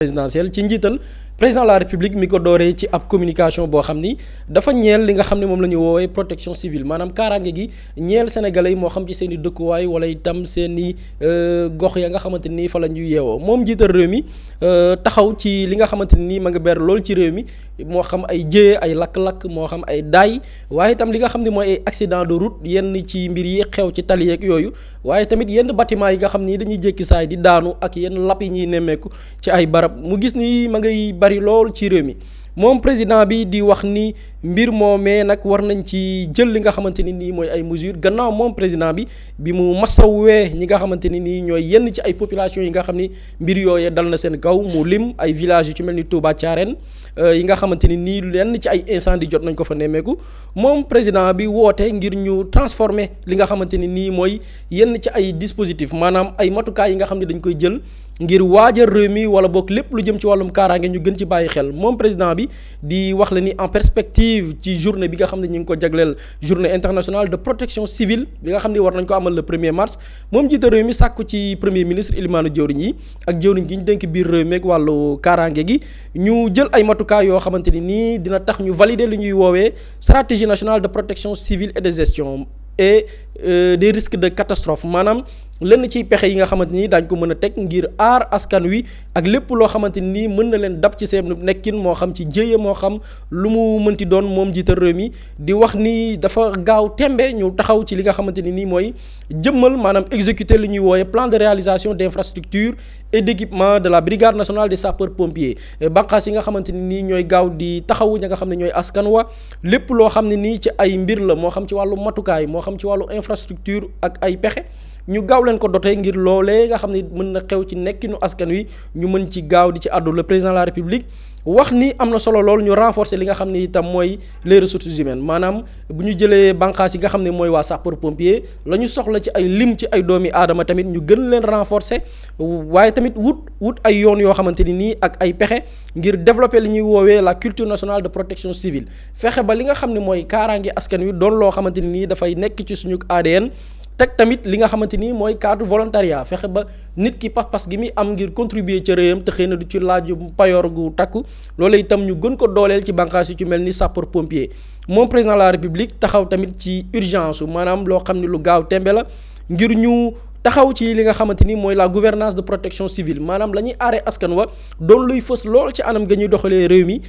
présidentielle ci njiital président de la république mi ko dooree ci ab communication boo xam ni dafa ñeel li nga xam ne moom la ñu woowee protection civile maanaam kaaraange gi ñeel sénégalais yi moo xam ci seen i dëkkuwaay wala itam seen i gox ya nga xamante ni fa la ñuy yeewoo moom njiital réew mi taxaw ci li nga xamante ni ma nga ber lool ci réew mi moo xam ay jéye ay lakk-lakk moo xam ay daay waaye itam li nga xam ne mooy ay accident de route yenn ci mbir yi xew ci tali yeeg yooyu waaye tamit yenn bâtiment yi nga xam ni dañuy jékki saay di daanu ak yenn lapp yi ñuy nemmeeku ci ay barab mu gis ni ma ngay bari lool ci réew mi moom président bi di wax ni mbir moomee nag war nañ ci jël li nga xamante ni nii mooy ay mesures gannaaw moom président bi mu masawee ñi nga xamante ni nii ñooy yenn ci ay population yi nga xam ni mbir yooyee dal na seen kaw mu lim ay villages yu ci mel ni Touba Thiarène yi nga xamante ni nii lenn ci ay incendie jot nañ ko fa nemmeeku moom président bi woote ngir ñu transformer li nga xamante ni nii mooy yenn ci ay dispositifs maanaam ay matukaay yi nga xam ne dañ koy jël ngir waajal réew mi wala boog lépp lu jëm ci wàllum kaaraange ñu gën ci bàyyi xel moom président bi di wax la ni en perspective ci journée bi nga xam ne ñu ngi ko jagleel journée internationale de protection civile bi nga xam ne war nañ ko amal le 1er mars moom jiite réew mi sàkku ci premier ministre Elimane jëwriñ yi ak jëwriñ gi ñu dénk biir réew mi ak wàllu kaaraange gi ñu jël ay matukaay yoo xamante ni nii dina tax ñu valider li ñuy woowee stratégie nationale de protection civile et de gestion et des risques de catastrophe maanaam lenn ciy pexe yi nga xamante ni daañ ko mën a teg ngir aar askan wi ak lépp loo xamante ni mën na leen dab ci seen nekkin moo xam ci jéye moo xam lu mu mënti doon moom jiital réew mi di wax ni dafa gaaw tembe ñu taxaw ci li nga xamante ni nii mooy jëmmal maanaam exécuter li ñuy wooye plan de réalisation d'infrastructure et d'équipement de la brigade nationale des sapeurs pompiers banqaas yi nga xamante ni nii ñooy gaaw di taxawu ña nga xam ne ñooy askan wa lépp loo xam ne nii ci ay mbir la moo xam ci wàllu matukaay moo xam ci wàllu infrastructure ak ay pexe ñu gaaw leen ko doté ngir loolee nga xam ne mën na xew ci nekkinu askan wi ñu mën ci gaaw di ci àddu le président de la république wax ni am na solo lool ñu renforcer li nga xam ne itam mooy les ressources humaines maanaam bu ñu jëlee bànqaas yi nga xam ne mooy waa sapeur pompier la ñu soxla ci ay lim ci ay doomi aadama tamit ñu gën leen renforcer waaye tamit wut ay yoon yoo xamante ni nii ak ay pexe ngir développer li ñuy woowee la culture nationale de protection civile fexe ba li nga xam ne mooy kaaraange askan wi doon loo xamante ni nii dafay nekk ci suñu ADN teg tamit li nga xamante ni mooy cadre volontariat fexe ba nit ki pas-pas gi muy am ngir contribuer ca réewam te xëy na du ci laaju payoor gu takku loolu itam ñu gën ko dooleel ci bànqaas yu ci mel ni sapeur pompier moom président de la république taxaw tamit ci urgence maanaam loo xam ne lu gaaw tembe la ngir ñu taxaw ci li nga xamante ni mooy la gouvernance de protection civile maanaam la ñuy aaree askan wa doon luy fës lool ci anam ga ñuy doxalee réew mi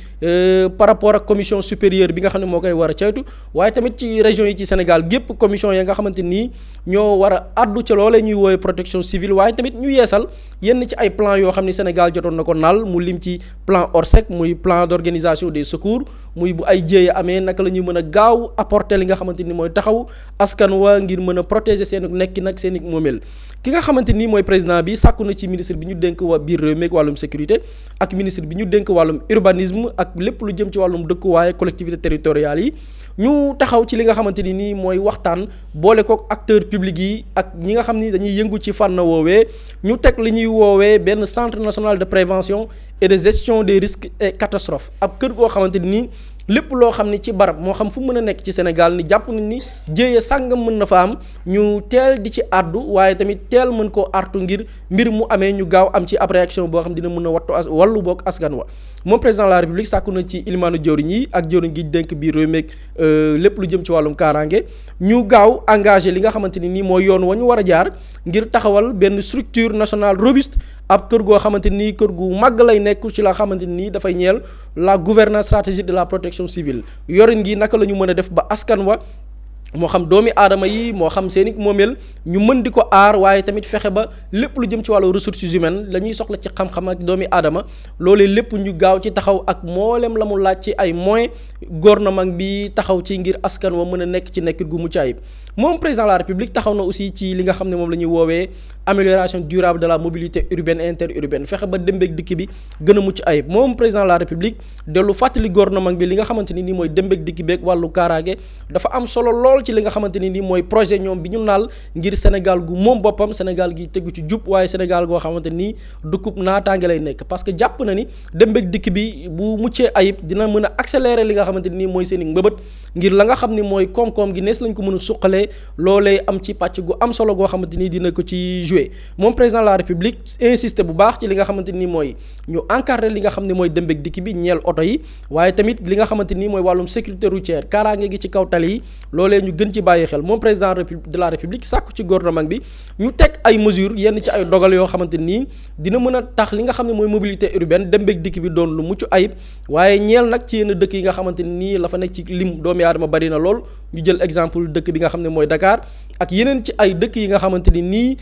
par rapport ak commission supérieure bi nga xam ne moo koy war a caytu waaye tamit ci région yi ci Sénégal gépp commission ya nga xamante nii ñoo war a addu ca loolee ñuy woowee protection civile waaye tamit ñu yeesal yenn ci ay plan yoo xam ne Sénégal jotoon na ko naal mu lim ci plan ORSEC muy plan d'organisation des secours muy bu ay jéeye amee naka la ñuy mën a gaaw apporter li nga xamante ni mooy taxaw askan wa ngir mën a protéger seen nekki nag seen i moomeel ki nga xamante ni mooy président bi sàkku na ci ministre bi ñu dénk waa biir réew mi ak wàllum sécurité ak ministre bi ñu dénk wàllum urbanisme ak lépp lu jëm ci wàllum dëkkuwaay collectivité territoriales yi ñu taxaw ci li nga xamante ni nii mooy waxtaan boole kook acteurs publics yi ak ñi nga xam ni dañuy yëngu ci fànn woowee ñu teg li ñuy woowee benn centre national de prévention et de gestion des risques et catastrophes ab kër goo xamante ni nii lépp loo xam ni ci barab moo xam fu mën a nekk ci Sénégal ni jàpp nañ ni jéeye sàngam mën na fa am ñu teel di ci àddu waaye tamit teel mën koo artu ngir mbir mu amee ñu gaaw am ci ab réaction boo xam dina mën a wattu wàllu boog askan wa moom président de la république sàkku na ci ilimaanu jëwriñ yi ak jëwriñ gi dénk biir réew mi lépp lu jëm ci wàllum kaaraange ñu gaaw engagé li nga xamante ni nii mooy yoon wa ñu war a jaar ngir taxawal benn structure nationale robuste ab kër goo xamante nii kër gu màgg lay nekk ci la xamante nii dafay ñeel la gouvernance stratégique de la protection civile yorin gi naka la ñu mën a def ba askan wa moo xam doomi aadama yi moo xam seeni moomeel ñu mën di ko aar waaye tamit fexe ba lépp lu jëm ci wàllu ressources humaines la ñuy soxla ci xam-xam ak doomi aadama loolee lépp ñu gaaw ci taxaw ak mboolem la mu laaj ci ay moyens gouvernement bi taxaw ci ngir askan wa mën a nekk ci nekkit gu mucc ayib moom président de la république taxaw na aussi ci li nga xam ne moom la ñuy woowee amélioration durable de la mobilité urbaine et interurbaine fexe ba dem beeg dikk bi gën a mucc ayib moom président de la république dellu fàttali gouvernement bi li nga xamante ni nii mooy dem beeg dikk beeg wàllu kaaraange dafa am solo lool ci li nga xamante ni nii mooy projet ñoom bi ñu naal ngir Sénégal gu moom boppam Sénégal gi tegu ci jub waaye Sénégal goo xamante nii dukkub naataange lay nekk parce que jàpp na ni dem beeg dikk bi bu muccee ayib dina mën a accélérer li nga xamante ni nii mooy seen i mbëbët ngir la nga xam ni mooy koom-koom gi nees lañ ko mën a suqalee loolee am ci pàcc gu am solo goo xamante ni dina ko ci jouer moom président de la république insisté bu baax ci li nga xamante ni mooy ñu encadrer li nga xam ne mooy dem ak dikk bi ñeel oto yi waaye tamit li nga xamante ni mooy wàllum sécurité routière kaaraange gi ci kaw tali yi loolee ñu gën ci bàyyi xel moom président de la république sàkku ci gouvernement bi ñu teg ay mesures yenn ci ay dogal yoo xamante nii dina mën a tax li nga xam ne mooy mobilité urbaine dem ak dikk bi doon lu mucc ayib waaye ñeel nag ci yenn dëkk yi nga xamante nii la fa nekk ci lim doomu aadama bari na lool ñu jël exemple dëkk bi nga xam ne mooy Dakar ak yeneen ci ay dëkk yi nga xamante ni nii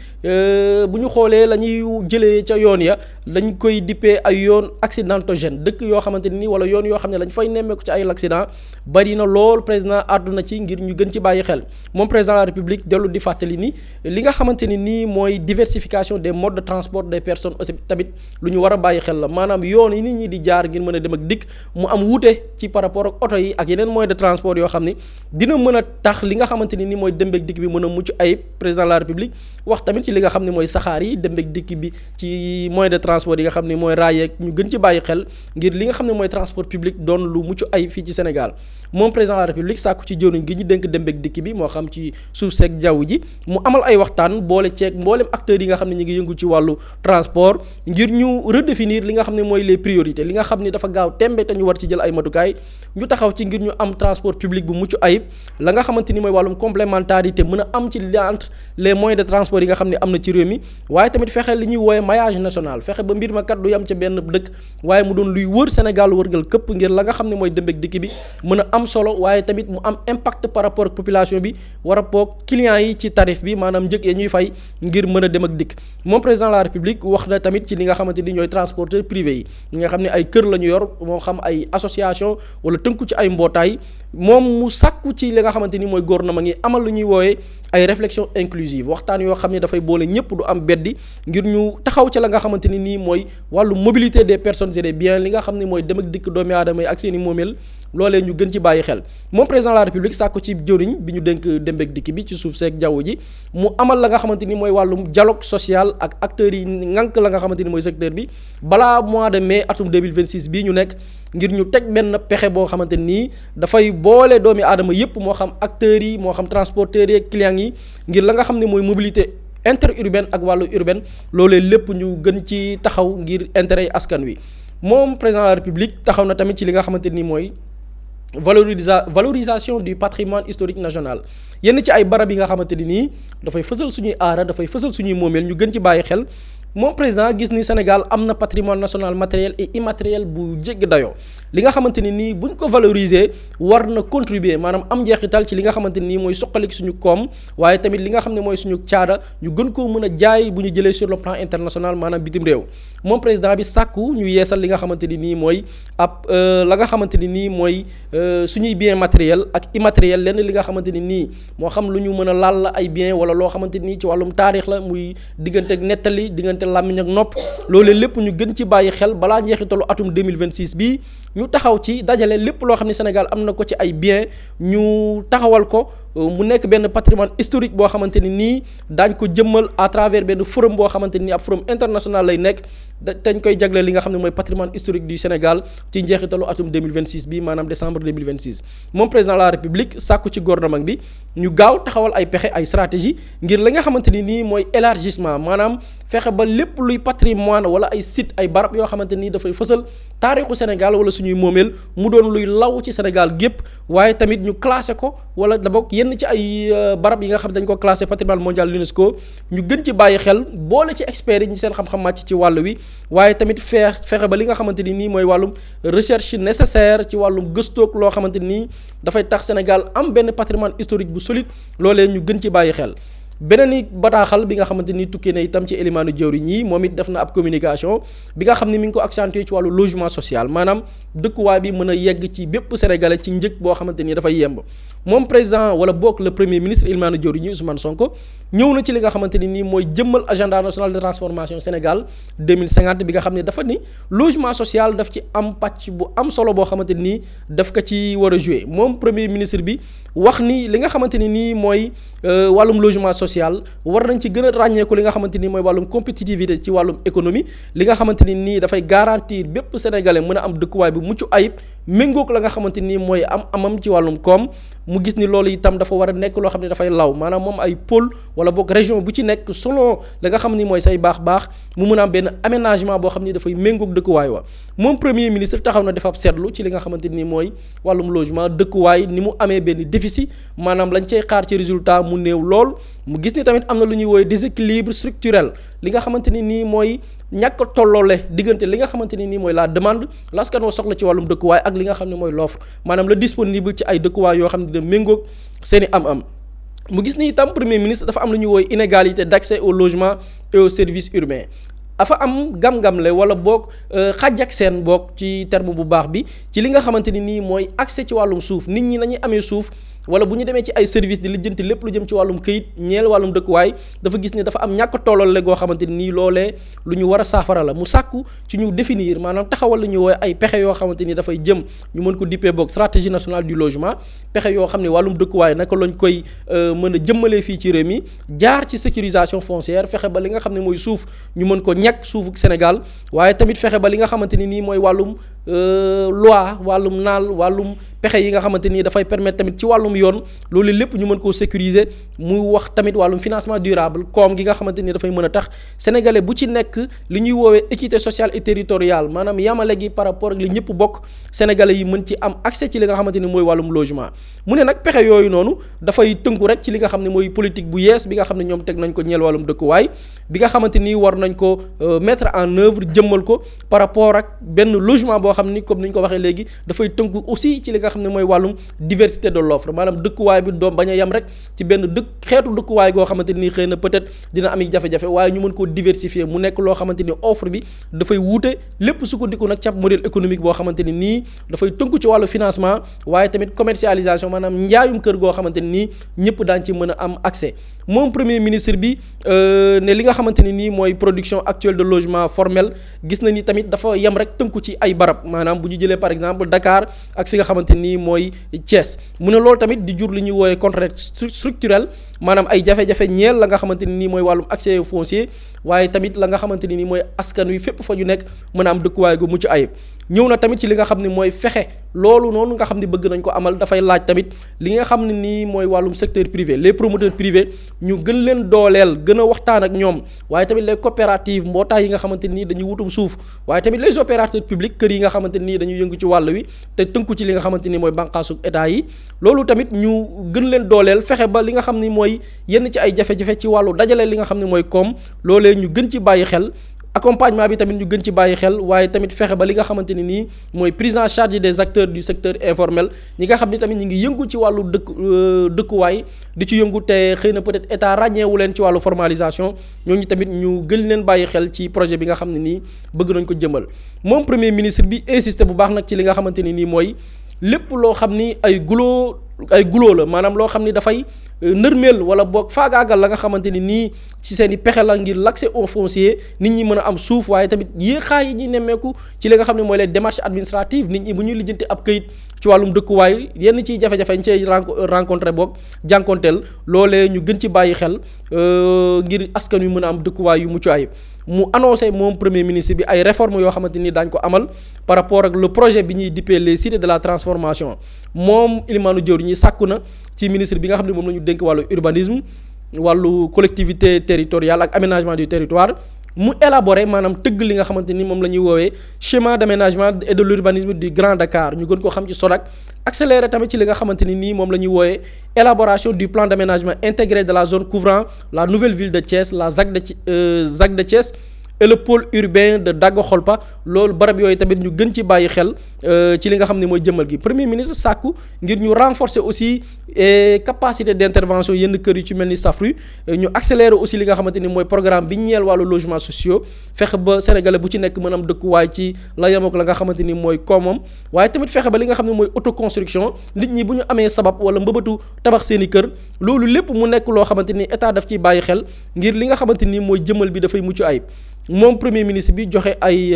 bu ñu xoolee la ñuy jëlee ca yoon ya lañ koy dippee ay yoon accidentogène dëkk yoo xamante ni nii wala yoon yoo xam ne lañ fay nemmeeku ci ay accident bari na lool président àdduna ci ngir ñu gën ci bàyyi xel moom président de la république dellu di fàttali ni li nga xamante ni nii mooy diversification des modes de transport des personnes aussi tamit lu ñu war a bàyyi xel la maanaam yoon yi nit ñi di jaar ngir mën a dem ak dikk mu am wuute ci par rapport ak oto yi ak yeneen moyens de transport yoo xam ni dina mën a tax li nga xamante ni nii mooy dem ak dikk bi mën a mucc ayib président de la république wax tamit ci li nga xam ne mooy saxaar yi dem ak dikk bi ci moyens de transport yi nga xam ne mooy raay yeeg ñu gën ci bàyyi xel ngir li nga xam ne mooy transport public doon lu mucc ayib fii ci Sénégal moom président de la république sàkku ci jëwriñ gi ñu dénk dem ak dikk bi moo xam ci suuf seeg jaww ji mu amal ay waxtaan boole ceeg mboolem acteurs yi nga xam ne ñu ngi yëngu ci wàllu transport ngir ñu redéfinir li nga xam ne mooy les priorités li nga xam ne dafa gaaw tembe te ñu war ci jël ay matukaay ñu taxaw ci ngir ñu am transport public bu mucc ayib la nga xamante ni mooy wàllum complémentarité mën a am ci entre les moyens de transport yi nga xam ne am na ci réew mi waaye tamit fexe li ñuy woowe maillage national fexe ba mbir ma kat du yam ca benn dëkk waaye mu doon luy wër Sénégal wërgal këpp ngir la nga xam ne mooy dem ak dikk bi mën a am solo waaye tamit mu am impact par rapport ak population bi war a poog clients yi ci tarif bi maanaam njëg ya ñuy fay ngir mën a dem ak dikk moom président de la république wax na tamit ci li nga xamante ni ñooy transporteurs privés yi ñi nga xam ne ay kër la ñu yor moo xam ay association wala tënku ci ay mbootaay moom mu sàkku ci li nga xamante ni mooy gouvernement ngi amal lu ñuy wooyee ay réflexion inclusive waxtaan yoo xam ne dafay boole ñëpp du am beddi ngir ñu taxaw ci la nga xamante ni nii mooy wàllu mobilité des personnes et des biens li nga xam ne mooy dem ak dikk doomi aadama yi ak seen i moomeel loolee ñu gën ci bàyyi xel moom président de la république sàkku ci jëriñ bi ñu dénk dem ak dikk bi ci suuf seeg jaww ji mu amal la nga xamante ni mooy wàllum dialogue social ak acteurs yi ngànk la nga xamante ni mooy secteur bi balaa mois de mai atum 2026 bii ñu nekk ngir ñu teg benn pexe boo xamante nii dafay boole doomi aadama yépp moo xam acteurs yi moo xam transporteurs yi ak clients yi ngir la nga xam ne mooy mobilité interurbaine ak wàllu urbaine loolee lépp ñu gën ci taxaw ngir intérêt yi askan wi moom président de la république taxaw na tamit ci li nga xamante ni mooy valorisation du patrimoine historique national yenn ci ay barab yi nga xamante ni nii dafay fësal suñuy aara dafay fësal suñuy moomeel ñu gën ci bàyyi xel moom président gis ni Sénégal am na patrimoine national matériel et immatériel bu jégg dayoo li nga xamante ni nii buñ ko valoriser war na contribuer maanaam am njeexital ci li nga xamante ni nii mooy suqalik suñu koom waaye tamit li nga xam ne mooy suñu caada ñu gën koo mën a jaay bu ñu jëlee sur le plan international maanaam bitim réew moom président bi sàkku ñu yeesal li nga xamante ni nii mooy ab la nga xamante ni nii mooy suñuy bien matériel ak immatériel lenn li nga xamante ni nii moo xam lu ñu mën a laal la ay bien wala loo xamante ni ci wàllum taarix la muy diggante ak nettali diggante làmmiñ ak nopp loolee lépp ñu gën ci bàyyi xel balaa njeexitalu atum 2026 bii ñu taxaw ci dajale lépp loo xam ne Sénégal am na ko ci ay bien ñu taxawal ko mu nekk benn patrimoine historique boo xamante ni nii daañ ko jëmmal à travers benn forum boo xamante ni ab forum international lay nekk dañ koy jagleel li nga xam ne mooy patrimoine historique du Sénégal ci njeexitalu atum 2026 bi maanaam décembre 2026 moom président de la république sàkku ci gouvernement bi ñu gaaw taxawal ay pexe ay stratégie ngir li nga xamante ni nii mooy élargissement maanaam fexe ba lépp luy patrimoine wala ay site ay barab yoo xamante nii dafay fësal taarixu Sénégal wala suñuy moomeel mu doon luy law ci Sénégal gépp waaye tamit ñu classé ko wala d'abord yenn ci ay barab yi nga xam dañ ko classé patrimoine mondial l'UNESCO ñu gën ci bàyyi xel boole ci experts yi ñu seen xam-xam màcc ci wàll wi waaye tamit fexe ba li nga xamante ni nii mooy wàllum recherche nécessaire ci wàllum gëstoog loo xamante nii dafay tax Sénégal am benn patrimoine historique bu solide loolee ñu gën ci bàyyi xel beneen i bataaxal bi nga xamante ni tukkee na itam ci élimaanu jëwriñ yi moom it def na ab communication bi nga xam ne mi ngi ko accentuer ci wàllu logement social maanaam dëkkuwaay bi mën a yegg ci bépp sénégalais ci njëg boo xamante ni dafay yemb moom président wala bokk le premier ministre élimaanu jëwriñ yi Ousmane Sonko ñëw na ci li nga xamante ni nii mooy jëmmal agenda national de transformation Sénégal 2050 bi nga xam ne dafa ni logement social daf ci am pàcc bu am solo boo xamante ni daf ko ci war a jouer moom premier ministre bi wax ni li nga xamante ni nii mooy wàllum logement social war nañ ci gën a ràññeeku li nga xamante ni mooy wàllum compétitivité ci wàllum économie li nga xamante ni nii dafay garantir bépp sénégalais mën a am dëkkuwaay bu mucc ayib méngoog la nga xamante ni mooy amam ci wàllum koom mu gis ni loolu itam dafa war a nekk loo xam ne dafay law maanaam moom ay pôle wala boog région bu ci nekk selon la nga xam ni mooy say baax mu mën a am benn aménagement boo xam ni dafay méngoog dëkkuwaay wa moom premier ministre taxaw na dafa seetlu ci li nga xamante ni mooy wàllum logement dëkkuwaay ni mu amee benn déficit maanaam lañ cay xaar ci résultat mu néew lool mu gis ni tamit am na lu ñuy woowee déséquilibre structurel li nga xamante ni nii mooy ñàkk tolloole diggante li nga xamante ni nii mooy la demande laskan woo soxla ci wàllum dëkkuwaay ak li nga xam ne mooy l'offre maanaam la disponible ci ay dëkkuwaay yoo xam ne dina méngoog seeni am-am mu gis ni itam premier ministre dafa am lu ñuy woowee inégalité d'accès au logement et aux services urbains dafa am gam-gamle wala boog xàjj ak seen boog ci terme bu baax bi ci li nga xamante ni nii mooy accès ci wàllum suuf nit ñi nañuy amee suuf wala bu ñu demee ci ay service di lijjanti lépp lu jëm ci wàllum këyit ñeel wàllum dëkkuwaay dafa gis ne dafa am ñàkk tolloole goo xamante ni nii loolee lu ñu war a saafara la mu sàkku ci ñu définir maanaam taxawal la ñu woowee ay pexe yoo xamante ni dafay jëm ñu mën ko dippee boog stratégie nationale du logement pexe yoo xam ne wàllum dëkkuwaay naka lañ koy mën a jëmmalee fii ci réew mi jaar ci sécurisation foncière fexe ba li nga xam ne mooy suuf ñu mën ko ñàkk suufu Sénégal waaye tamit fexe ba li nga xamante ni nii mooy wàllum loi wàllum naal wàllum pexe yi nga xamante ni dafay permettre tamit ci wàllum yoon loolu lépp ñu mën koo sécuriser muy wax tamit wàllum financement durable koom gi nga xamante ni dafay mën a tax sénégalais bu ci nekk li ñuy woowee équité sociale et territoriale maanaam yamale gi par rapport ak li ñëpp bokk sénégalais yi mën ci am accès ci li nga xamante ni mooy wàllum logement mu ne nag pexe yooyu noonu dafay tënku rek ci li nga xam ne mooy politique bu yees bi nga xam ne ñoom teg nañ ko ñeel wàllum dëkkuwaay bi nga xamante ni war nañ ko mettre en œuvre jëmmal ko par rapport ak benn logement boo xam ni comme ni ñu ko waxee léegi dafay tënku aussi ci li nga xam ne mooy wàllum diversité de l'offre maanaam dëkkuwaay bi doom bañ a yem rek ci benn xeetu dëkkuwaay goo xamante ni xëy na peut-être dina am jafe-jafe waaye ñu mën koo diversifier mu nekk loo xamante ni offre bi dafay wuute lépp su ko dikku nag ci ab modèle économique boo xamante ni nii dafay tënku ci wàllu financement waaye tamit commercialisation maanaam njaayum kër goo xamante ni nii ñëpp daañ ci mën a am accès moom premier ministre bi ne li nga xamante ni nii mooy production actuelle de logement formel gis na ni tamit dafa yem rek tënku ci ay barab maanaam bu ñu jëlee par exemple Dakar ak fi nga xamante ni mooy Thiès mu ne loolu tamit di jur li ñuy woowee contrainte structurelle maanaam ay jafe-jafe ñeel la nga xamante ni nii mooy wàllum accès foncier waaye tamit la nga xamante ni nii mooy askan wi fépp fa ñu nekk mën a am dëkkuwaay gu mucc ayib ñëw na tamit ci li nga xam ne mooy fexe loolu noonu nga xam ne bëgg nañ ko amal dafay laaj tamit li nga xam ne nii mooy wàllum secteur privé les promoteurs privés ñu gën leen dooleel gën a waxtaan ak ñoom waaye tamit les coopératives mbootaay yi nga xamante nii dañuy wutum suuf waaye tamit les opérateurs publics kër yi nga xamante nii dañuy yëngu ci wàll wi te tënku ci li nga xamante ni mooy bànqaasu état yi loolu tamit ñu gën leen dooleel fexe ba li nga xam ni mooy yenn ci ay jafe-jafe ci wàllu dajale li nga xam ne mooy koom loolee ñu gën ci bàyyi xel accompagnement bi tamit ñu gën ci bàyyi xel waaye tamit fexe ba li nga xamante ni nii mooy prise en charge des acteurs du secteur informel ñi nga xam ni tamit ñi ngi yëngu ci wàllu dëkkuwaay di ci yëngu te xëy na peut-être état ràññeewu leen ci wàllu formalisation ñooñu tamit ñu gën leen bàyyi xel ci projet bi nga xam ne nii bëgg nañ ko jëmal moom premier ministre bi insisté bu baax nag ci li nga xamante ni nii mooy lépp loo xam ni ay guloo la maanaam loo xam ni dafay nërmeel wala boog faagaagal la nga xamante ni nii ci seen i pexe la ngir l'accès au foncier nit ñi mën a am suuf waaye tamit yéexaay yi ñuy nemmeeku ci li nga xam ne mooy les démarches administratives nit ñi bu ñuy lijjanti ab këyit ci wàllum dëkkuwaay yenn ciy jafe-jafe ñu cay rencontré boog jànkonteel loolee ñu gën ci bàyyi xel ngir askan wi mën a am dëkkuwaay yu mucc ayib mu annoncé moom premier ministre bi ay réformes yoo xamante ni daañ ko amal par rapport ak le projet bi ñuy dippee les cités de la transformation moom Elimane Dior ñi sàkku na ci ministre bi nga xam ne moom la ñu dénk wàllu urbanisme wàllu collectivité territoriale ak aménagement du territoire mu élaborer maanaam tëgg li nga xamante ni moom la ñuy woowee schéma d'aménagement et de l'urbanisme du Grand Dakar ñu gën ko xam ci SODAC accélérer tamit ci li nga xamante ni nii moom la ñuy woowee élaboration du plan d'aménagement intégré de la zone couvrant la nouvelle ville de Thiès la ZAC de Thiès et le pôle urbain de Daga Kholpa loolu barab yooyu tamit ñu gën ci bàyyi xel ci li nga xam ne mooy jëmmal gi premier ministre sàkku ngir ñu renforcer aussi capacité d'intervention yenn kër yu ci mel ni Safru ñu accélérer aussi li nga xamante ni mooy programme bi ñeel wàllu logements sociaux fexe ba sénégalais bu ci nekk mën am dëkkuwaay ci la yemook la nga xamante ni mooy koomam waaye tamit fexe ba li nga xam ne mooy autoconstruction nit ñi bu ñu amee sabab wala mbëbëtu tabax seen i kër loolu lépp mu nekk loo xamante ni état daf ciy bàyyi xel ngir li nga xamante ni mooy jëmmal bi dafay mucc ayib moom premier ministre bi joxe ay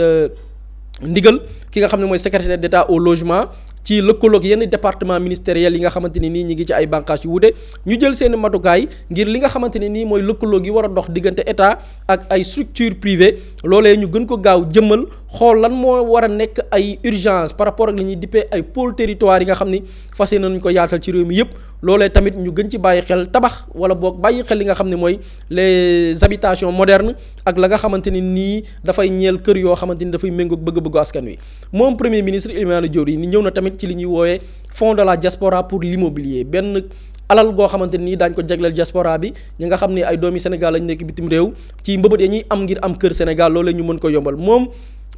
ndigal ki nga xam ne mooy secrétaire d'État au logement ci lëkkaloog yenn département ministériel yi nga xamante ni nii ñi ngi ci ay bànqaas yu wute ñu jël seen matukaay ngir li nga xamante ni nii mooy lëkkaloog yi war a dox diggante état ak ay structure privée loolee ñu gën ko gaaw jëmmal xool lan moo war a nekk ay urgence par rapport ak li ñuy dippee ay pôle territoire yi nga xam ni fas yéene nañu ko yaatal ci réew mi yëpp loolee tamit ñu gën ci bàyyi xel tabax wala boog bàyyi xel li nga xam ne mooy les habitations modernes ak la nga xamante ni nii dafay ñeel kër yoo xamante ni dafay méngoog bëgg-bëggu askan wi moom premier ministre Elimane Diori ni ñëw na tamit ci li ñuy woowee fonds de la diaspora pour l'immobilier benn alal goo xamante nii daañ ko jagleel diaspora bi ñi nga xam ne ay doomi Sénégal lañ nekk bitim réew ci mbëbët ya ñuy am ngir am kër Sénégal loolee ñu mën ko yombal moom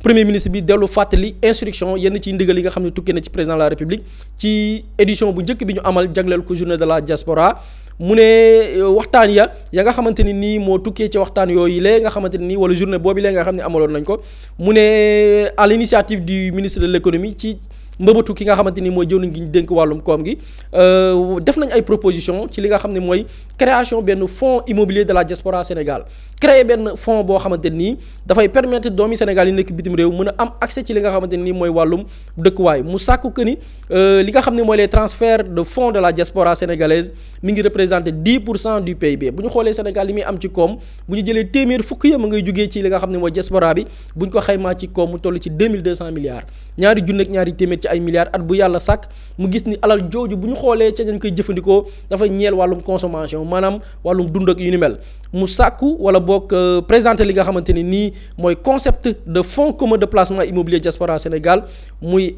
premier ministre bi dellu fàttali instruction yenn ci ndigal yi nga xam ne tukkee na ci président de la république ci édition bu njëkk bi ñu amal jagleel ko journée de la diaspora mu ne waxtaan ya nga xamante ni nii moo tukkee ci waxtaan yooyu lee nga xamante ni nii wala journée boobu lee nga xam ne amaloon nañ ko mu ne à l'initiative du ministre de l'économie ci mbëbëtu ki nga xamante ni mooy jëwriñ gi ñu dénk wàllum koom gi def nañ ay proposition ci li nga xam ne mooy création benn fonds immobilier de la diaspora Sénégal créer benn fonds boo xamante nii dafay permettre doomi Sénégal yi nekk bitim réew mën a am accès ci li nga xamante nii mooy wàllum dëkkuwaay mu sàkku que ni li nga xam ne mooy les transferts de fonds de la diaspora sénégalaise mi ngi représenter 10% du PIB bu ñu xoolee Sénégal li muy am ci koom bu ñu jëlee téeméer fukk ya ma ngay jugee ci li nga xam ne mooy diaspora bi bu ñu ko xaymaa ci koom mu toll ci 2200 milliards ñaari junni ak ñaari téeméer ci ay milliards at bu yàlla sàkk mu gis ni alal jooju bu ñu xoolee ca dañ koy jëfandikoo dafay ñeel wàllum consommation maanaam wàllum dund ak yu ni mel mu sàkku wala boog présenter li nga xamante ni nii mooy concept de fonds commun de placement immobilier diaspora Sénégal muy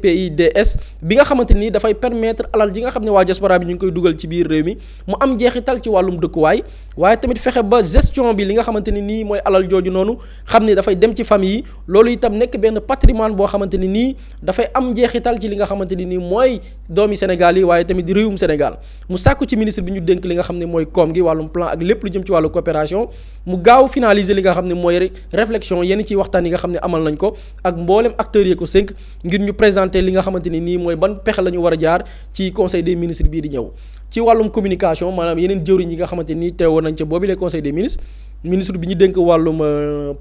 FCPIDS bi nga xamante ni dafay permettre alal ji nga xam ne waa diaspora bi ñu ngi koy dugal ci biir réew mi mu am jeexital ci wàllum dëkkuwaay waaye tamit fexe ba gestion bi li nga xamante ni nii mooy alal jooju noonu xam ne dafay dem ci famille yi loolu itam nekk benn patrimoine boo xamante ni nii dafay am jeexital ci li nga xamante ni nii mooy doomi Sénégal yi waaye tamit réewum Sénégal mu sàkku ci ministre bi ñu dénk li nga xam ne mooy koom gi wàllum plan ak lépp lu jëm ci wàllu coopération mu gaaw finaliser li nga xam ne mooy réflexion yenn ci waxtaan yi nga xam ne amal nañ ko ak mboolem acteurs yi ko sënk ngir ñu présenter li nga xamante ni nii mooy ban pexe la ñu war a jaar ci conseil des ministres bii di ñëw ci wàllum communication maanaam yeneen jëwriñ yi nga xamante ni teewoon nañ ca boobi les conseil des ministres ministre bi ñu dénk wàllum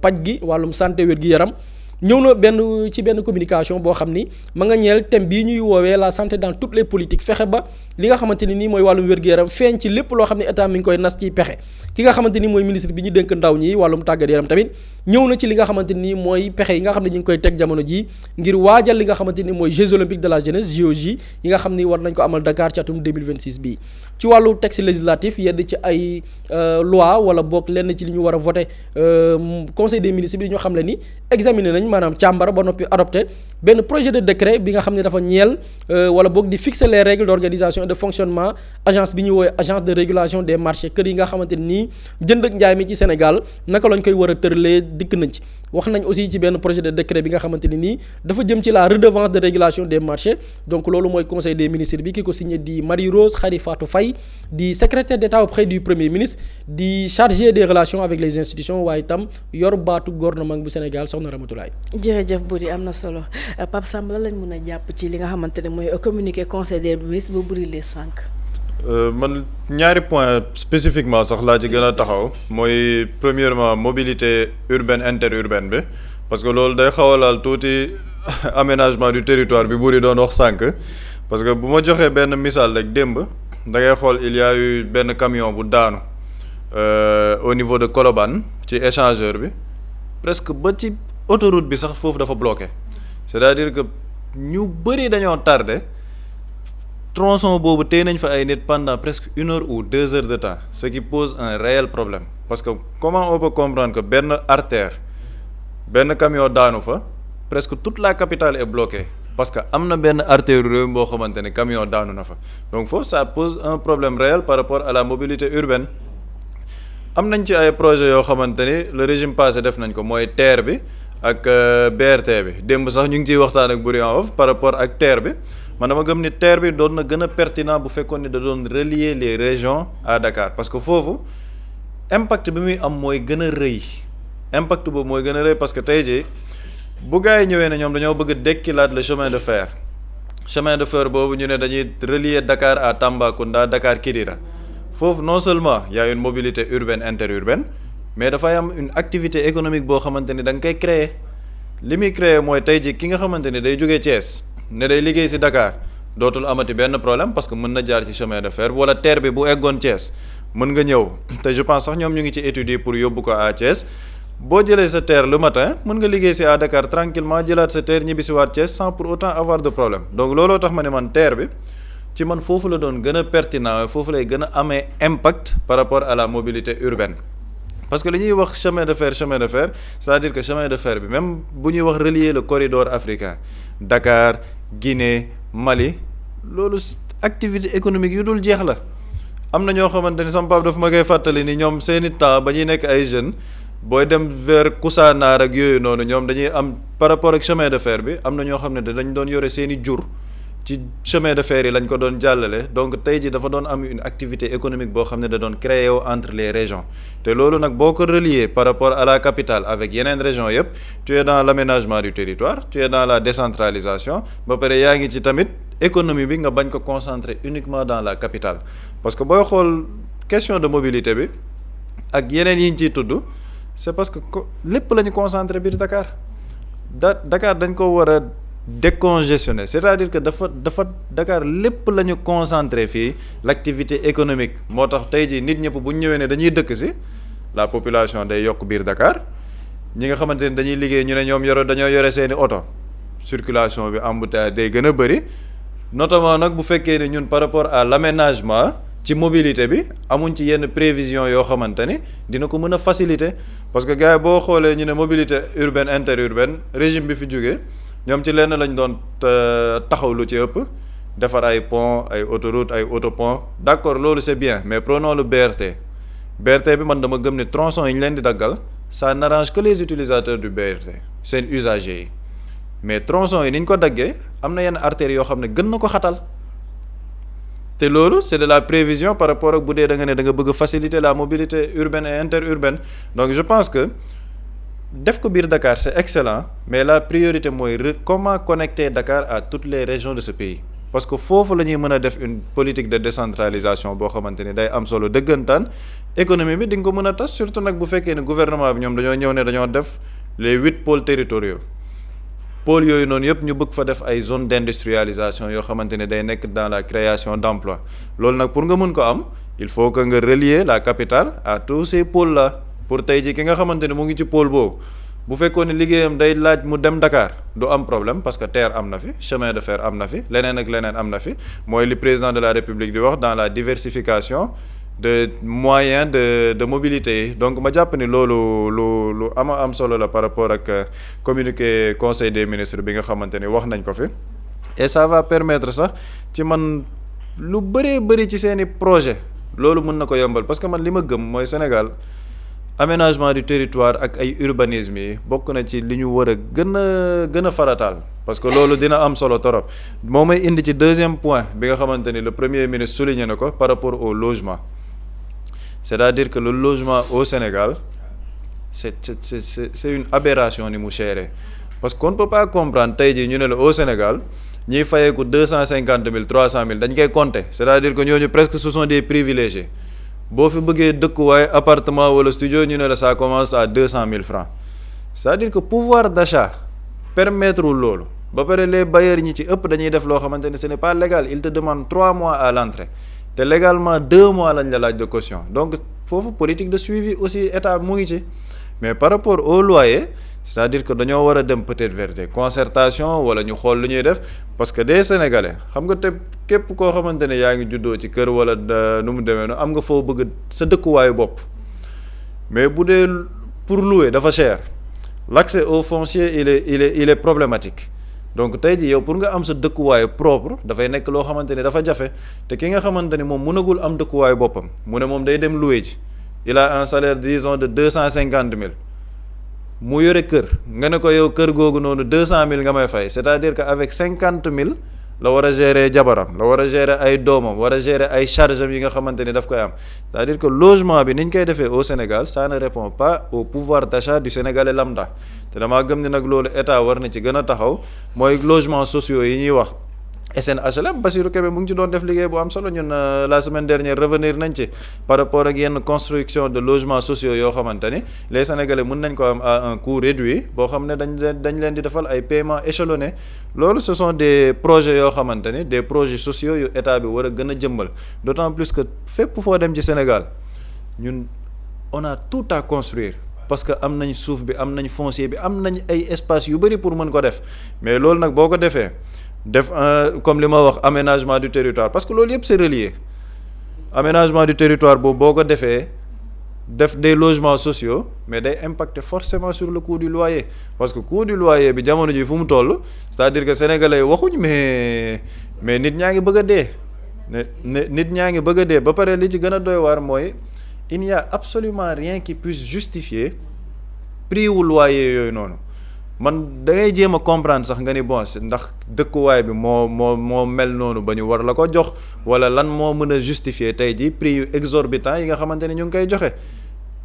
paj gi wàllum santé wér gi yaram ñëw na benn communication boo xam ni ma nga ñeel thème bii ñuy woowee la santé dans toutes les politiques fexe ba li nga xamante ni nii mooy wàllum wér-gu-yaram feeñ ci lépp loo xam ne état mi ngi koy nas ciy pexe ki nga xamante ni mooy ministre bi ñu dénk ndaw ñi wàllum tàggat yaram tamit ñëw na ci li nga xamante ni mooy pexe yi nga xam ne ñu ngi koy teg jamono jii ngir waajal li nga xamante ni mooy Jeux olympiques de la jeunesse JOJ yi nga xam ni war nañ ko amal Dakar ci atum 2026 bii ci wàllu texte législatif yedd ci ay loi wala boog lenn ci li ñu war a voté conseil des ministres bi ñu xam le ni examiné nañ maanaam càmbara ba noppi adopté benn projet de décret bi nga xam ne dafa ñeel wala boog di fixer les règles d'organisation et de fonctionnement agence bi ñuy woowee agence de régulation des marchés kër yi nga xamante nii jënd ak njaay mi ci Sénégal naka lañ koy war a tëralee dikk nañ ci wax nañ aussi ci benn projet de décret bi nga xamante ni nii dafa jëm ci la redevance de régulation des marchés donc loolu mooy conseil des ministres bi ki ko signé di Marie-Rose Kharifatou Faye di secrétaire d'État auprès du premier ministre di chargé des relations avec les institutions waaye itam yor baatu gouvernement bu Sénégal soxna Ramatoulaye. jërëjëf Boury am na solo Pape Samb la lañ mën a jàpp ci li nga xamante ne mooy communiqué conseil des ministres bu Boury les sànq. man ñaari point spécifiquement sax laa ci gën a taxaw mooy premièrement mobilité urbaine interurbaine bi parce que loolu day xaw a laal tuuti aménagement du territoire bi Boury doon wax sànq parce que bu ma joxee benn misaal rek démb da ngay xool il y a eu benn camion bu daanu au niveau de Colobane ci échangeur bi presque ba ci autoroute bi sax foofu dafa bloqué c'est-à-dire que ñu bëri dañoo tardé. Tronçon boobu téye nañ fa ay nit pendant presque 1 heure ou 2 heures de temps ce qui pose un réel problème parce que comment on peut comprendre que benn artère benn camion daanu fa presque toute la capitale est bloquée parce que am na benn artère réew boo xamante ne camion daanu na fa donc foofu ça pose un problème réel par rapport à la mobilité urbaine am nañ ci ay projets yoo xamante ni le régime passé def nañ ko mooy TER bi ak BRT bi démb sax ñu ngi ciy waxtaan ak Boury en off par rapport ak TER bi man dama gëm ni TER bi doon na gën a pertinent bu fekkoon ni da doon relier les régions à Dakar parce que foofu impact bi muy am mooy gën a rëy impact boobu mooy gën a rëy parce que tey jii bu gars yi ñëwee ne ñoom dañoo bëgg a dekkilaat le chemin de fer boobu ñu ne dañuy relier Dakar à Tambacounda Dakar Kidira foofu non seulement y a une mobilité urbaine interurbaine mais dafay am une activité économique boo xamante ni da nga koy créer li muy créer mooy tey jii ki nga xamante ni day jógee Thiès. ne day liggéey ci Dakar dootul amati benn problème parce que mën na jaar ci chemin de fer wala TER bi bu eggoon Thiès mën nga ñëw te je pense sax ñoom ñu ngi ci étudier pour yóbbu ko à Thiès boo jëlee sa terre le matin mën nga liggéey si à Dakar tranquillement jëlaat sa terre ñibbisiwaat Thiès sans pour autant avoir de problème donc looloo tax ma ne man terre bi ci man foofu la doon gën a pertinent foofu lay gën a amee impact par rapport à la mobilité urbaine parce que li ñuy wax chemin de fer c'est-à-dire que chemin de fer bi même bu ñuy wax relier le corridor africain Dakar Guinée Mali loolu activité économique yu dul jeex la am na ñoo xamante ni sama papa dafa ma koy fàttali ni ñoom seeni temps ba ñuy nekk ay jeunes booy dem vers Koussanar ak yooyu noonu ñoom dañuy am par rapport ak chemin de fer bi am na ñoo xam ne dañ doon yore seeni jur ci chemin de fer yi lañ ko doon jàllale donc tey ji dafa doon am une activité économique boo xam ne da doon créé entre les régions te loolu nag boo ko relier par rapport à la capitale avec yeneen régions yëpp tu es dans l'aménagement du territoire tu es dans la décentralisation ba pare yaa ngi ci tamit économie bi nga bañ ko concentrer uniquement dans la capitale parce que booy xool question de mobilité bi ak yeneen yi ñu ciy tudd c'est parce que lépp la ñu concentré biir Dakar Dakar dañ ko war a décongestionner c'est-à-dire que dafa Dakar lépp la ñu concentré fii l'activité économique moo tax tey jii nit ñëpp bu ñu ñëwee ne dañuy dëkk ci la population day yokk biir Dakar ñi nga xamante ne dañuy liggéey ñu ne ñoom dañoo yore seeni oto circulation bi embouteillage day gën a bëri notamment nag bu fekkee ne ñun par rapport à l'aménagement ci mobilité bi amuñ ci yenn prévision yoo xamante ni dina ko mën a faciliter parce que gars yi boo xoolee ñu ne mobilité urbaine interurbaine régime bi fi jógee ñoom ci lenn lañ doon taxaw lu ci ëpp defar ay pont ay autoroute ay autopont d'accord loolu c'est bien mais prenons le BRT bi man dama gëm ne tronçon yi ñu leen di daggal ça n'arrange que les utilisateurs du BRT seen usagers yi mais tronçon yi ni ñu ko daggee am na yenn artères yoo xam ne gën na ko xatal te loolu c'est de la prévision par rapport ak bu dee da nga ne da nga bëgg faciliter la mobilité urbaine et interurbaine donc je pense que def ko biir Dakar c'est excellent mais la priorité mooy comment connecter Dakar à toutes les régions de ce pays parce que foofu la ñuy mën a def une politique de décentralisation boo xamante ni day am solo dëggantaan économie bi di nga ko mën a tas surtout nag bu fekkee ne gouvernement bi ñoom dañoo ñëw ne dañoo def les 8 pôles territoriaux pôles yooyu noonu yëpp ñu bëgg fa def ay zones d'industrialisation yoo xamante ne day nekk dans la création d'emplois loolu nag pour nga mën ko am il faut que nga relier la capitale à tous ces pôles là pour tey ji ki nga xamante ne mu ngi ci pôle boobu bu fekkoon ne liggéeyam day laaj mu dem Dakar du am problème parce que terre am na fi chemin de fer am na fi leneen ak leneen am na fi mooy li président de la République di wax dans la diversification de moyens de mobilité yi donc ma jàpp ni loolu lu am solo la par rapport ak communiqué conseil des ministres bi nga xamante ni wax nañ ko fi et ça va permettre sax ci man lu bëri ci seeni projet loolu mën na ko yombal parce que man li ma gëm mooy Sénégal aménagement du territoire ak ay urbanisme yi bokk na ci li ñu war a gën a farataal parce que loolu dina am solo torop moo may indi ci deuxième point bi nga xamante ni le premier ministre souligné na ko par rapport au logement c'est-à-dire que le logement au Sénégal c'est une aberration ni mu chéré parce qu'on ne peut pas comprendre tey jii ñu ne la au Sénégal ñiy fayeeku 250 000 300 000 dañ koy compter c'est-à-dire que ñooñu presque ce sont des privilégiés boo fi bëggee dëkkuwaay appartement wala studio ñu ne la ça commence à 200 000 francs c'est-à-dire que pouvoir d'achat permettre loolu ba pare les bailleurs ñi ci ëpp dañuy def loo xamante ne ce n'est pas légal ils te demandent 3 mois à l'entrée te légalement 2 mois lañ la laaj de caution donc foofu politique de suivi aussi état mu ngi ci mais par rapport au loyer c'est-à-dire que dañoo war a dem peut-être vers des concertations wala ñu xool lu ñuy def parce que des Sénégalais xam nga te képp koo xamante ne yaa ngi juddoo ci kër wala nu mu demee noonu am nga foo bëgg sa dëkkuwaayu bopp mais bu dee pour louer dafa cher l'accès au foncier il est problématique donc tey jii yow pour nga am sa dëkkuwaayu propre dafay nekk loo xamante ne dafa jafe te ki nga xamante ni moom mënagul am dëkkuwaayu boppam mu ne moom day dem louer ji il a un salaire disons de 250 000 mu yore kër nga ne ko yow kër googu noonu 200 000 nga may fay c'est-à-dire que avec 50 000 la war a gérer jabaram la war a gérer ay doomam war a gérer ay charges yi nga xamante ni daf koy am c'est-à-dire que logement bi ni ñu koy defee au Sénégal ça ne répond pas au pouvoir d'achat du Sénégalais lambda te damaa gëm ni nag loolu état war na ci gën a taxaw mooy logements sociaux yi ñuy wax SNHLM Bassirou Kébé mu ngi ci doon def liggéey bu am solo ñun la semaine dernière revenir nañ ci par rapport ak yenn construction de logements sociaux yoo xamante ni les Sénégalais mën nañ ko am à un coût réduit boo xam ne dañ leen di defal ay paiements échelonnés loolu ce sont des projets yoo xamante ni des projets sociaux yu état bi war a gën a jëmmal d'autant plus que fépp foo dem ci Sénégal ñun on a tout à construire parce que am nañ suuf bi am nañ foncier bi am nañ ay espace yu bëri pour mën ko def mais loolu nag boo ko defee def comme li ma wax aménagement du territoire parce que loolu yëpp c'est relié aménagement du territoire boobu boo ko defee def des logements sociaux mais day impacter forcément sur le coût du loyer parce que coût du loyer bi jamono ji fu mu toll c'est-à-dire que sénégalais waxuñ mais nit ñaa ngi bëgg a dee nit ñaa ngi bëgg a dee ba pare li ci gën a doy waar mooy il n'y a absolument rien qui puisse justifier prix wu loyer yooyu noonu man da ngay jéem a comprendre sax nga ni bon ndax dëkkuwaay bi moo mel noonu ba ñu war la ko jox wala lan moo mën a justifier tey jii prix yu exorbitant yi nga xamante ne ñu ngi koy joxe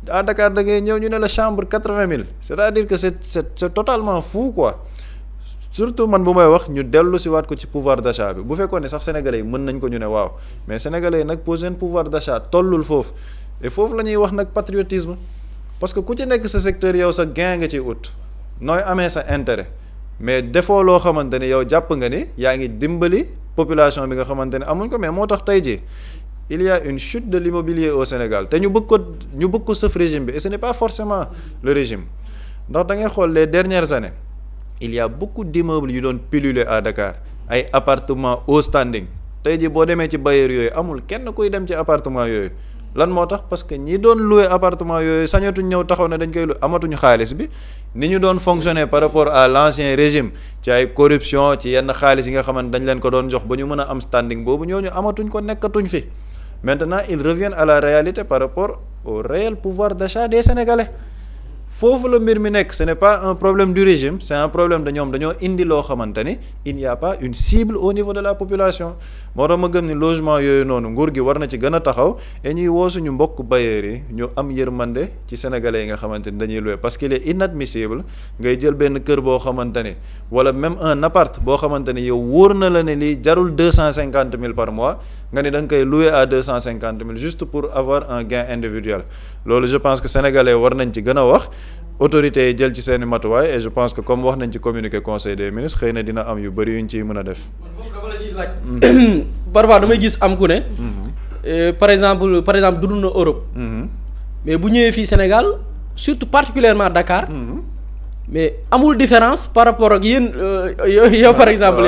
à Dakar da ngay ñëw ñu ne la chambre 80 000 c'est-à-dire que c'est totalement fou quoi surtout man bu may wax ñu dellu si waat ko ci pouvoir d'achat bi bu fekkoon ne sax sénégalais yi mën nañ ko ñu ne waaw mais sénégalais yi nag posé pouvoir d'achat tollul foofu et foofu la ñuy wax nag patriotisme parce que ku ci nekk sa secteur yow sa gain nga ci ut nooy amee sa intérêt mais defoo loo xamante ni yow jàpp nga ni yaa ngi dimbali population bi nga xamante ne amuñ ko mais moo tax tey jii il y a une chute de l'immobilier au Sénégal te ñu bëgg ko sëf régime bi et ce n'est pas forcément le régime ndax da ngay xool les dernières années il y a beaucoup d'immeubles yu doon pulluler à Dakar ay appartements haut standing tey jii boo demee ci bailleurs yooyu amul kenn kuy dem ci appartement yooyu lan moo tax parce que ñi doon louer appartement yooyu sañatuñ ñëw taxaw ne dañ koy louer amatuñu xaalis bi ni ñu doon fonctionner par rapport à l'ancien régime ci ay corruption ci yenn xaalis yi nga xamante dañ leen ko doon jox ba ñu mën a am standing boobu ñooñu amatuñ ko nekkatuñ fi maintenant ils reviennent à la réalité par rapport au réel pouvoir d'achat des Sénégalais foofu la mbir mi nekk ce n'est pas un problème du régime c'est un problème de ñoom dañoo indi loo xamante ni il n'y a pas une cible au niveau de la population moo tax ma gëm ni logement yooyu noonu nguur gi war na ci gën a taxaw et ñuy woo suñu mbokk bailleurs yi ñu am yërmande ci sénégalais yi nga xamante ni dañuy louer parce qu'il est inadmissible ngay jël benn kër boo xamante ni wala même un appart boo xamante ni yow wóor na la ne lii jarul 250 000 par mois nga ni da nga koy louer à 250 000 juste pour avoir un gain individuel loolu je pense que sénégalais war nañ ci gën a wax autorités yi jël ci seeni matuwaay et je pense que comme wax nañ ci communiqué conseil des ministres xëy na dina am yu bëri yuñ ciy mën a def. parfois damay gis am ku ne. par exemple dund na Europe. mais bu ñëwee fii Sénégal surtout particulièrement Dakar. mais amul différence par rapport ak yéen yow par exemple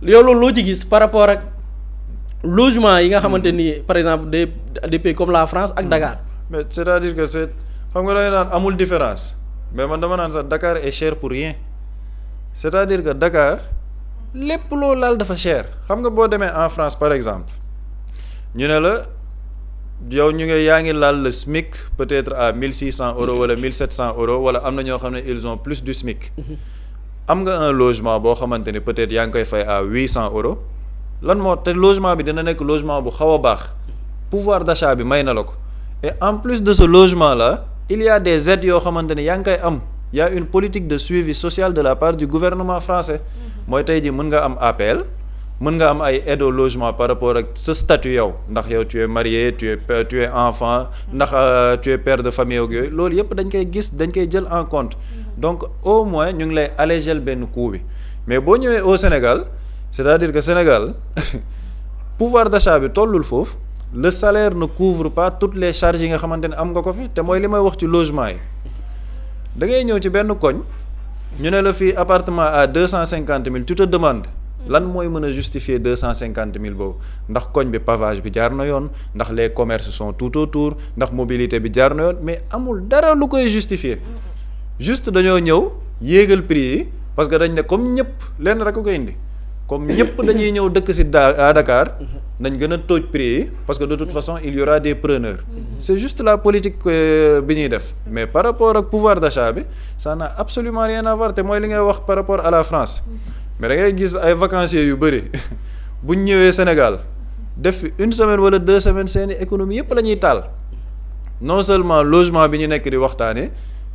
yow loolu loo ci gis par rapport ak logement yi nga xamante ni par exemple des pays comme la France ak Dakar. mais c'est-à-dire que c'est xam nga dañu naan amul différence. mais man dama naan sax Dakar est cher pour rien c'est-à-dire que Dakar lépp loo laal dafa cher xam nga boo demee en France par exemple ñu ne la yow yaa ngi laal le SMIC peut-être à 1600 € wala 1700 € wala am na ñoo xam ne ils ont plus du SMIC am nga un logement boo xamante ni peut-être yaa ngi koy fay à 800 € lan moo te logement bi dina nekk logement bu xaw a baax pouvoir d'achat bi may na la ko et en plus de ce logement là il y a des aides yoo xamante ni yaa ngi koy am il y a une politique de suivi social de la part du gouvernement français mooy tey jii mën nga am APL mën nga am ay aide au logement par rapport ak sa statut yow ndax yow tu es marié tu es enfant ndax tu es père de famille ak yooyu loolu yëpp dañ koy gis dañ koy jël en compte donc au moins ñu ngi lay alléger benn coût bi mais boo ñëwee au Sénégal c'est-à-dire que Sénégal pouvoir d'achat bi tollul foofu le salaire ne couvre pas toutes les charges yi nga xamante ne am nga ko fi te mooy li may wax ci logement yi da ngay ñëw ci benn koñ ñu ne la fii appartement à 250 000 tu te demandes lan mooy mën a justifier 250 000 boobu ndax koñ bi pavage bi jaar na yoon ndax les commerces sont tout autour ndax mobilité bi jaar na yoon mais amul dara lu koy justifier juste dañoo ñëw yéegal prix yi parce que dañ ne comme ñëpp lenn rek a ko indi comme ñëpp dañuy ñëw dëkk ci à Dakar nañ gën a tooj prix yi parce que de toute façon il y aura des preneurs c'est juste la politique bi ñuy def mais par rapport ak pouvoir d'achat bi ça n'a absolument rien à voir te mooy li ngay wax par rapport à la France mais da ngay gis ay vacanciers yu bëri buñ ñëwee Sénégal def fi 1 semaine wala 2 semaines seeni économie yëpp la ñuy taal non seulement logement bi ñu nekk di waxtaanee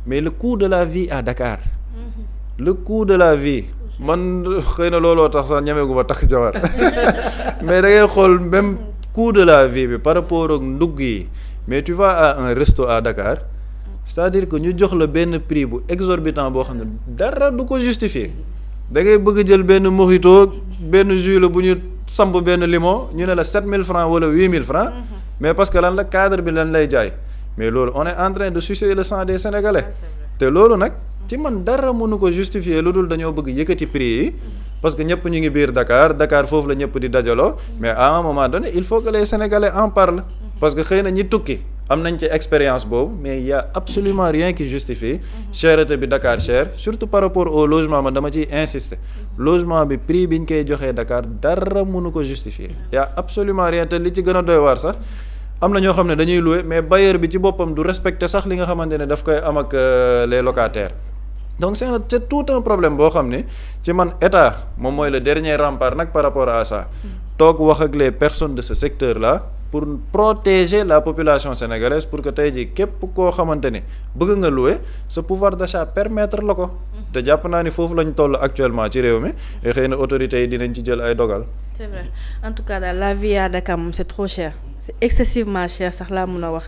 mais le coût de la vie à Dakar le coût de la vie man xëy na looloo tax sax ñameegu ma takk jabar mais da ngay xool même coût de la vie bi par rapport ak ndugg yi mais tu vas à un resto à Dakar c'est-à-dire que ñu jox la benn prix bu exorbitant boo xam ne dara du ko justifier da ngay bëgg jël benn mojito benn jus la bu ñu samp benn limon ñu ne la 7000 francs wala 8000 francs mais parce que lan la cadre bi lan lay jaay mais loolu on est en train de sucer le sang des Sénégalais te loolu nag ci man dara mënu ko justifier lu dul dañoo bëgg yëkkati prix yi parce que ñëpp ñu ngi biir Dakar foofu la ñëpp di dajaloo mais à un moment donné il faut que les Sénégalais en parlent parce que xëy na ñi tukki am nañ ci expérience boobu mais il y a absolument rien qui justifie cherté bi Dakar cher surtout par rapport au logement man dama ciy insister logement bi prix bi ñu koy joxee Dakar dara mënu ko justifier il y a absolument rien te li ci gën a doy waar sax am na ñoo xam ne dañuy louer mais bailleur bi ci boppam du respecter sax li nga xamante ne daf koy am ak les locataires donc c'est tout un problème boo xam ne ci man état moom mooy le dernier rempart nag par rapport à ça toog wax ak les personnes de ce secteur là pour protéger la population sénégalaise pour que tey jii képp koo xamante ne bëgg nga louer ce pouvoir d'achat permettre la ko te jàpp naa ni foofu lañ toll actuellement ci réew mi et xëy na autorités yi dinañ ci jël ay dogal. c'est vrai en tout cas daal la vie à Dakar moom c'est trop cher c'est excessivement cher sax laa mun a wax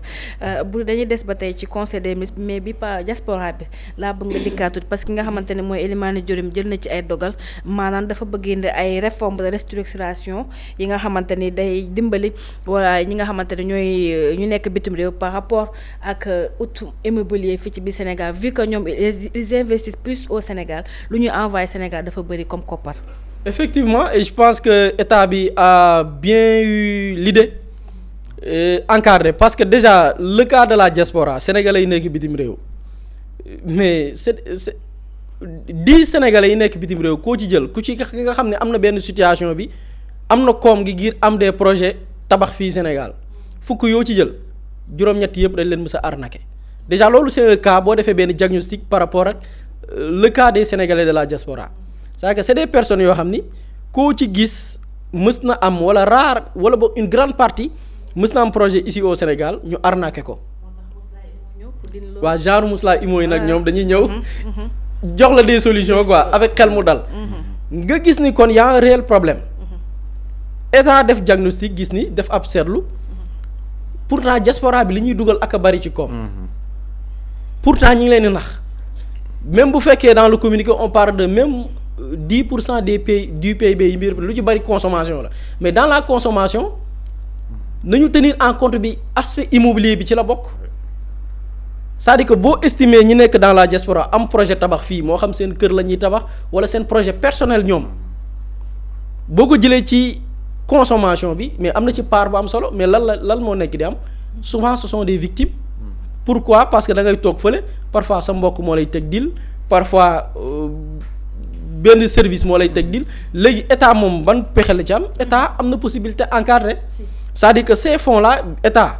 bu dañuy des ba tey ci conseil des ministres mais bi pa diaspora bi laa bëgg nga dikkaatut parce que nga xamante ne mooy Elimane Diorim jël na ci ay dogal maanaam dafa bëgg indi ay réformes de restructuration yi nga xamante ni day dimbali wala ñi nga xamante ne ñooy ñu nekk bitim réew par rapport ak ut immobilier fii ci biir Sénégal vu que ñoom ils investissent plus au Sénégal lu ñuy envoyé Sénégal dafa bëri comme koppar. Effectivement et je pense que état bi a bien eu l'idée encadré parce que déjà le cas de la diaspora sénégalais yi nekk bitim réew mais c'est 10 sénégalais yi nekk bitim réew koo ci jël ku ci nga xam ne am na benn situation bi am na koom gi ngir am des projets tabax fii Sénégal fukk yoo ci jël juróom-ñett yëpp dañ leen mës a arnaqué déjà loolu c'est un cas boo defee benn diagnostic par rapport ak le cas des sénégalais de la diaspora c'est-à-dire que c'est des personnes yoo xam ni koo ci gis mës na am wala rare wala boog une grande partie mës na am projet ici au Sénégal ñu arnaqué ko waa genre Mousla Imo yi nag ñoom dañuy ñëw jox la des solutions quoi avec xel mu dal nga gis ni kon y a un réel problème état def diagnostic gis ni def ab seetlu pourtant diaspora bi li ñuy dugal ak a bari ci koom pourtant ñi ngi leen di nax même bu fekkee dans le communiqué on parle de même 10% des pays du PIB yi mbir lu ci bari consommation la mais dans la consommation nañu tenir en compte bi aspect immobilier bi ci la bokk c'est-à-dire que boo estimer ñi nekk dans la diaspora am projet tabax fii moo xam seen kër la ñuy tabax wala seen projet personnel ñoom boo ko jëlee ci consommation bi mais am na ci part bu am solo mais lan moo nekk di am souvent ce sont des victimes. Pourquoi? Parce que da ngay toog fële parfois sa mbokk moo lay teg dil parfois benn service moo lay teg dil léegi état moom ban pexe la ci am état am na possibilité encadrer c'est-à-dire que ces fonds là état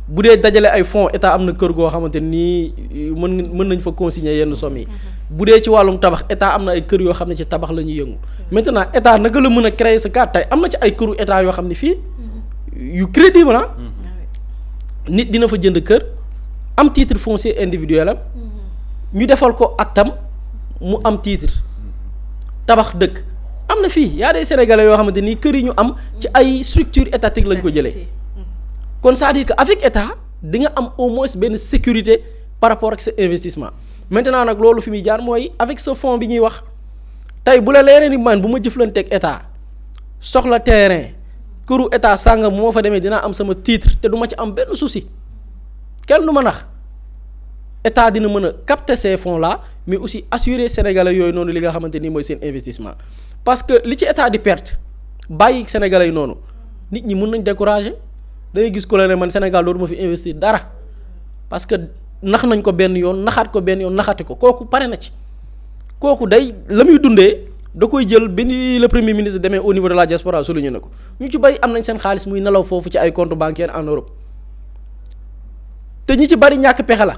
bu dee dajale ay fonds état am na kër goo xamante nii mën nañ fa consigner yenn somme yi bu dee ci wàllum tabax état am na ay kër yoo xam ne ci tabax la ñuy yëngu maintenant état naka la mën a créer ce cadre tey am na ci ay këru état yoo xam ne fii yu crédible la nit dina fa jënd kër am titre foncier individuel am ñu defal ko aktam mu am titre tabax dëkk am na fii y a des sénégalais yoo xamante ni kër yi ñu am ci ay structure étatique lañ ko jëlee kon c'est-à-dire que avec état di nga am au moins benn sécurité par rapport ak sa investissement maintenant nag loolu fi muy jaar mooy avec ce fonds bi ñuy wax tey bu la leeree ni man bu ma jëflanteeg état soxla terrain këru état sàngam moo fa demee dinaa am sama titre te du ma ci am benn souci kenn du ma nax état dina mën a capter ces fonds là mais aussi assurer sénégalais yooyu noonu li nga xamante ni mooy seen investissement parce que li ci état di perte bàyyi sénégalais yi noonu nit ñi mën nañ décourager da ngay gis ko la ne man Sénégal dootuma fi investir dara parce que nax nañ ko benn yoon naxaat ko benn yoon naxaate ko kooku pare na ci kooku day la muy dundee da koy jël benn le premier ministre demee au niveau de la diaspora souligné na ko ñu ci bari am nañ seen xaalis muy nelaw foofu ci ay compte bancaire en Europe te ñi ci bari ñàkk pexe la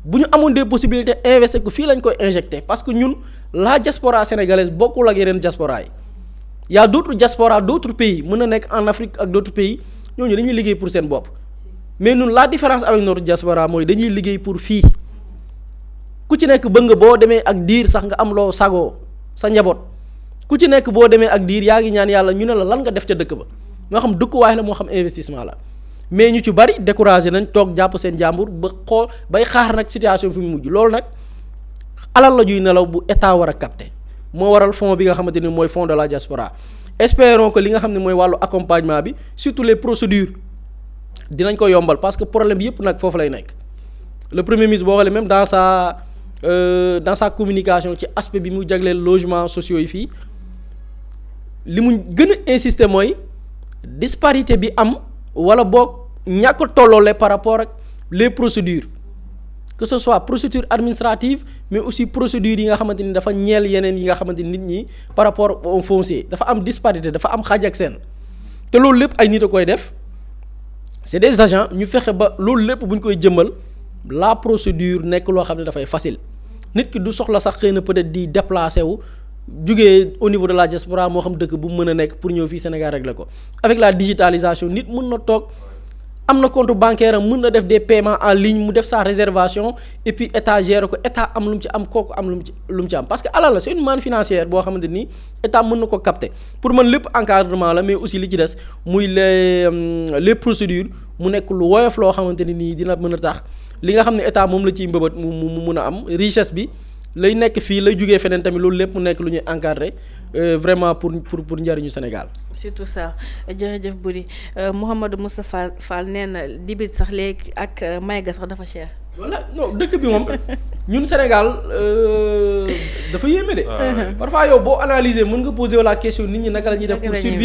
bu ñu amoon des possibilités investir ko fii lañ koy injecter parce que ñun la diaspora sénégalaise bokkul ak yeneen diaspora yi y a d'autres diaspora d'autres pays mën na nekk en Afrique ak d'autres pays ñooñu dañuy liggéey pour seen bopp mais ñun la différence avec notre diaspora mooy dañuy liggéey pour fii ku ci nekk bëgg nga boo demee ak diir sax nga am loo sagoo sa njaboot ku ci nekk boo demee ak diir yaa ngi ñaan yàlla ñu ne la lan nga def ca dëkk ba moo xam dëkkuwaay la moo xam investissement la mais ñu ci bari découragé nañ toog jàpp seen jàmbur ba xool bay xaar nag situation fi mu mujj loolu nag alal la juy nelaw bu état war a capter moo waral fonds bi nga xamante ni mooy fonds de la diaspora espérons que li nga xam ne mooy wàllu accompagnement bi surtout les procédures dinañ ko yombal parce que problème bi yëpp nag foofu lay nekk le premier ministre boo xoolee même dans sa communication ci aspect bi mu jagleel logements sociaux yi fii li mu gën a insister mooy disparité bi am wala boog ñàkk a tolloole par rapport ak les procédures que ce soit procédure administrative mais aussi procédures yi nga xamante ni dafa ñeel yeneen yi nga xamante ni nit ñi par rapport au foncier dafa am disparité dafa am xaaj ak seen te loolu lépp ay nit a koy def c'est des agents ñu fexe ba loolu lépp bu ñu koy jëmmal la procédure nekk loo xam ne dafay facile nit ki du soxla sax xëy na peut-être di déplacer wu jugee au niveau de la diaspora moo xam dëkk bu mu mën a nekk pour ñëw fii Sénégal régler ko avec la digitalisation nit mën na toog am na compte bancaire am mën na def des paiements en ligne mu def sa réservation et puis état gère ko état am lu mu ci am kooku am lu mu ci am parce que alal la c'est une manne financière boo xamante ni état mën na ko capter pour man lépp encadrement la mais aussi li ci des muy les procédures mu nekk lu woyof loo xamante ni nii dina mën a tax li nga xam ne état moom la ciy mbëbët mu mun a am richesse bi lay nekk fii lay jugee feneen tamit loolu lépp mu nekk lu ñuy encadrer vraiment pour njëriñu Sénégal. surtout ça jërëjëf Boury Mouhamadou Moustapha Fall nee na dibit sax léegi ak mayga sax dafa cher. voilà non dëkk bi moom ñun Sénégal dafa yéeme de. parfois yow boo analyser mën nga poser la question nit ñi naka la ñuy def pour survivre.